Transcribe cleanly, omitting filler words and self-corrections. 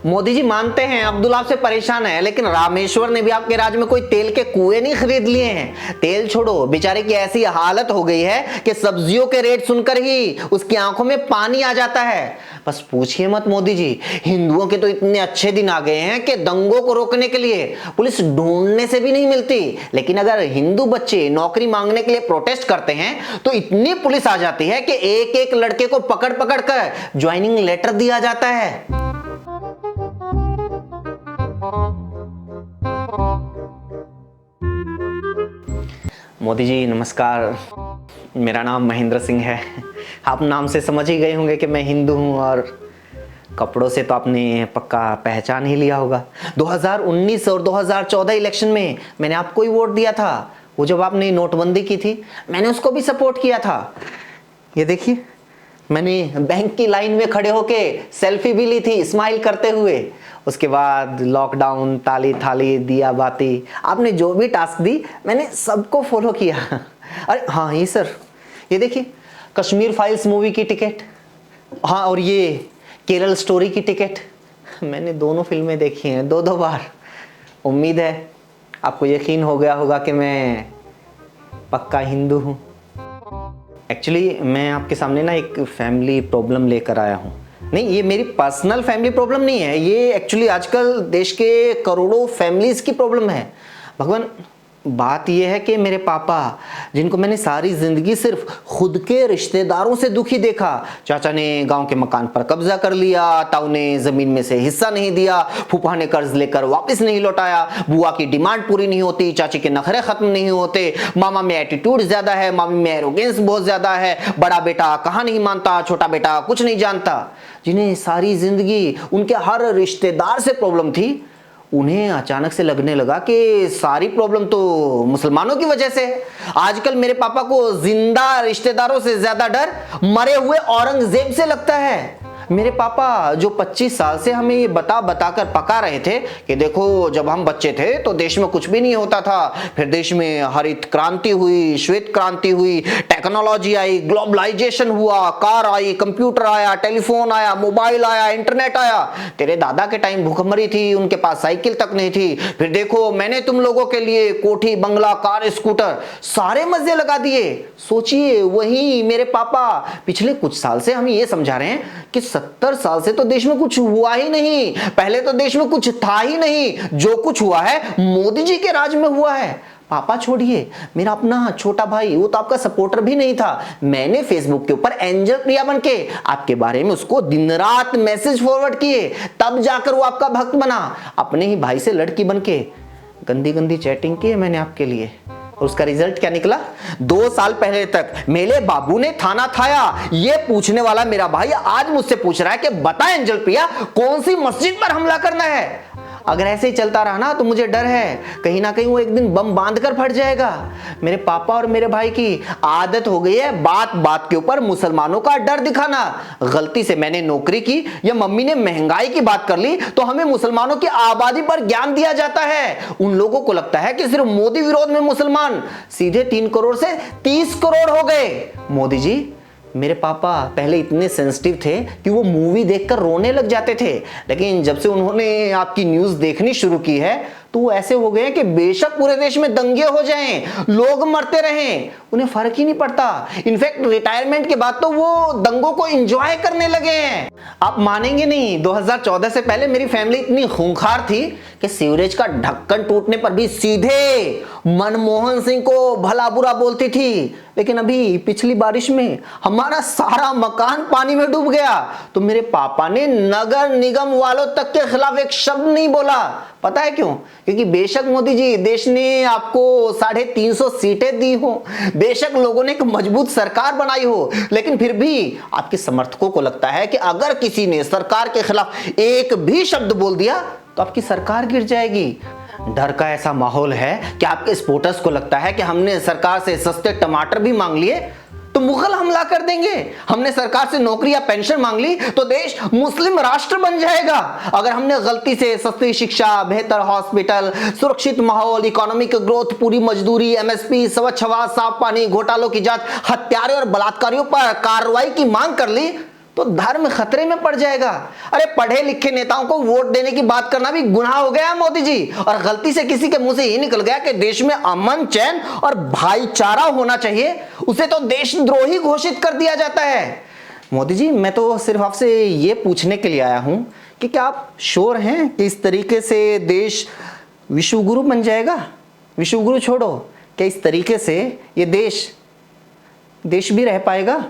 मोदी जी मानते हैं अब्दुल आपसे परेशान है, लेकिन रामेश्वर ने भी आपके राज्य में कोई तेल के कुएं नहीं खरीद लिए हैं। तेल छोड़ो, बेचारे की ऐसी हालत हो गई है कि सब्जियों के रेट सुनकर ही उसकी आंखों में पानी आ जाता है। बस पूछिए मत मोदी जी, हिंदुओं के तो इतने अच्छे दिन आ गए हैं कि दंगों को रोकने के लिए पुलिस ढूंढने से भी नहीं मिलती, लेकिन अगर हिंदू बच्चे नौकरी मांगने के लिए प्रोटेस्ट करते हैं तो इतनी पुलिस आ जाती है कि एक एक लड़के को पकड़ पकड़ कर ज्वाइनिंग लेटर दिया जाता है। मोदी जी नमस्कार, मेरा नाम महेंद्र सिंह है। आप नाम से समझ ही गए होंगे कि मैं हिंदू हूं, और कपड़ों से तो आपने पक्का पहचान ही लिया होगा। 2019 और 2014 इलेक्शन में मैंने आपको ही वोट दिया था। वो जब आपने नोटबंदी की थी मैंने उसको भी सपोर्ट किया था। ये देखिए, मैंने बैंक की लाइन में खड़े होके सेल्फी भी ली थी स्माइल करते हुए। उसके बाद लॉकडाउन, ताली थाली, दिया बाती, आपने जो भी टास्क दी मैंने सबको फॉलो किया। अरे हाँ ये सर, ये देखिए कश्मीर फाइल्स मूवी की टिकट, हाँ और ये केरल स्टोरी की टिकट, मैंने दोनों फिल्में देखी हैं 2-2 बार। उम्मीद है आपको यकीन हो गया होगा कि मैं पक्का हिंदू हूँ। एक्चुअली मैं आपके सामने ना एक फैमिली प्रॉब्लम लेकर आया हूँ। नहीं, ये मेरी पर्सनल फैमिली प्रॉब्लम नहीं है, ये एक्चुअली आजकल देश के करोड़ों फैमिलीज की प्रॉब्लम है। भगवान, बात यह है कि मेरे पापा, जिनको मैंने सारी जिंदगी सिर्फ खुद के रिश्तेदारों से दुखी देखा, चाचा ने गांव के मकान पर कब्जा कर लिया, ताऊ ने जमीन में से हिस्सा नहीं दिया, फूफा ने कर्ज लेकर वापस नहीं लौटाया, बुआ की डिमांड पूरी नहीं होती, चाची के नखरे खत्म नहीं होते, मामा में एटीट्यूड ज्यादा है, मामी में एरोगेंस बहुत ज्यादा है, बड़ा बेटा कहाँ नहीं मानता, छोटा बेटा कुछ नहीं जानता। जिन्हें सारी जिंदगी उनके हर रिश्तेदार से प्रॉब्लम थी, उन्हें अचानक से लगने लगा कि सारी प्रॉब्लम तो मुसलमानों की वजह से है। आजकल मेरे पापा को जिंदा रिश्तेदारों से ज्यादा डर मरे हुए औरंगजेब से लगता है। मेरे पापा जो 25 साल से हमें ये बता कर पका रहे थे कि देखो जब हम बच्चे थे तो देश में कुछ भी नहीं होता था, फिर देश में हरित क्रांति हुई, श्वेत क्रांति हुई, टेक्नोलॉजी आई, ग्लोबलाइजेशन हुआ, कार आई, कंप्यूटर आया, टेलीफोन आया, मोबाइल आया, इंटरनेट आया। तेरे दादा के टाइम भूखमरी थी, उनके पास साइकिल तक नहीं थी। फिर देखो मैंने तुम लोगों के लिए कोठी, बंगला, कार, स्कूटर, सारे मजे लगा दिए। सोचिए, वही मेरे पापा पिछले कुछ साल से हमें ये समझा रहे हैं कि 70 साल से तो देश में कुछ हुआ ही नहीं, पहले तो देश में कुछ था ही नहीं, जो कुछ हुआ है मोदी जी के राज में हुआ है। पापा छोड़िए, मेरा अपना छोटा भाई, वो तो आपका सपोर्टर भी नहीं था। मैंने फेसबुक के ऊपर एंजल प्रिया बन के आपके बारे में उसको दिन रात मैसेज फॉरवर्ड किए, तब जाकर वो आपका भक्त बना। अपने ही भाई से लड़की बन के गंदी गंदी चैटिंग की है मैंने आपके लिए, और उसका रिजल्ट क्या निकला? 2 साल पहले तक मेरे बाबू ने थाना थाया, ये पूछने वाला मेरा भाई आज मुझसे पूछ रहा है कि बता एंजल प्रिया कौन सी मस्जिद पर हमला करना है। अगर ऐसे ही चलता रहा ना तो मुझे डर है कहीं ना कहीं वो एक दिन बम बांध कर फट जाएगा। मेरे पापा और मेरे भाई की आदत हो गई है बात बात के ऊपर मुसलमानों का डर दिखाना। गलती से मैंने नौकरी की या मम्मी ने महंगाई की बात कर ली तो हमें मुसलमानों की आबादी पर ज्ञान दिया जाता है। उन लोगों को लगता है कि सिर्फ मोदी विरोध में मुसलमान सीधे 3 करोड़ से 30 करोड़ हो गए। मोदी जी, मेरे पापा पहले इतने सेंसिटिव थे कि वो मूवी देखकर रोने लग जाते थे, लेकिन जब से उन्होंने आपकी न्यूज़ देखनी शुरू की है तो वो ऐसे हो गए कि बेशक पूरे देश में दंगे हो जाएं, लोग मरते रहें, उन्हें फर्क ही नहीं पड़ता। इनफैक्ट रिटायरमेंट के बाद तो वो दंगों को एंजॉय करने लगे हैं। आप मानेंगे नहीं, 2014 से पहले मेरी फैमिली इतनी खूंखार थी कि सीवरेज का ढक्कन टूटने पर भी सीधे मनमोहन सिंह को भला बुरा बोलती थी। लेकिन अभी पिछली बारिश में हमारा सारा मकान पानी में डूब गया तो मेरे पापा ने नगर निगम वालों तक के खिलाफ एक शब्द नहीं बोला। पता है क्यों? क्योंकि बेशक मोदी जी देश ने आपको 350 सीटें दी हो, बेशक लोगों ने एक मजबूत सरकार बनाई हो, लेकिन फिर भी आपके समर्थकों को लगता है कि अगर किसी ने सरकार के खिलाफ एक भी शब्द बोल दिया तो आपकी सरकार गिर जाएगी। डर का ऐसा माहौल है कि आपके सपोर्टर्स को लगता है कि हमने सरकार से सस्ते टमाटर भी मांग लिए तो मुगल हमला कर देंगे, हमने सरकार से नौकरी या पेंशन मांग ली तो देश मुस्लिम राष्ट्र बन जाएगा, अगर हमने गलती से सस्ती शिक्षा, बेहतर हॉस्पिटल, सुरक्षित माहौल, इकोनॉमिक ग्रोथ, पूरी मजदूरी, एमएसपी, स्वच्छ हवा, साफ पानी, घोटालों की जांच, हत्यारे और बलात्कारियों पर कार्रवाई की मांग कर ली तो धर्म खतरे में पड़ जाएगा। अरे पढ़े लिखे नेताओं को वोट देने की बात करना भी गुनाह हो गया मोदी जी, और गलती से किसी के मुंह से ही निकल गया कि देश में अमन चैन और भाईचारा होना चाहिए, उसे तो देशद्रोही घोषित कर दिया जाता है। मोदी जी, मैं तो सिर्फ आपसे ये पूछने के लिए आया हूं कि क्या आप श्योर हैं कि इस तरीके से देश विश्वगुरु बन जाएगा? विश्वगुरु छोड़ो, क्या इस तरीके से ये देश भी रह पाएगा?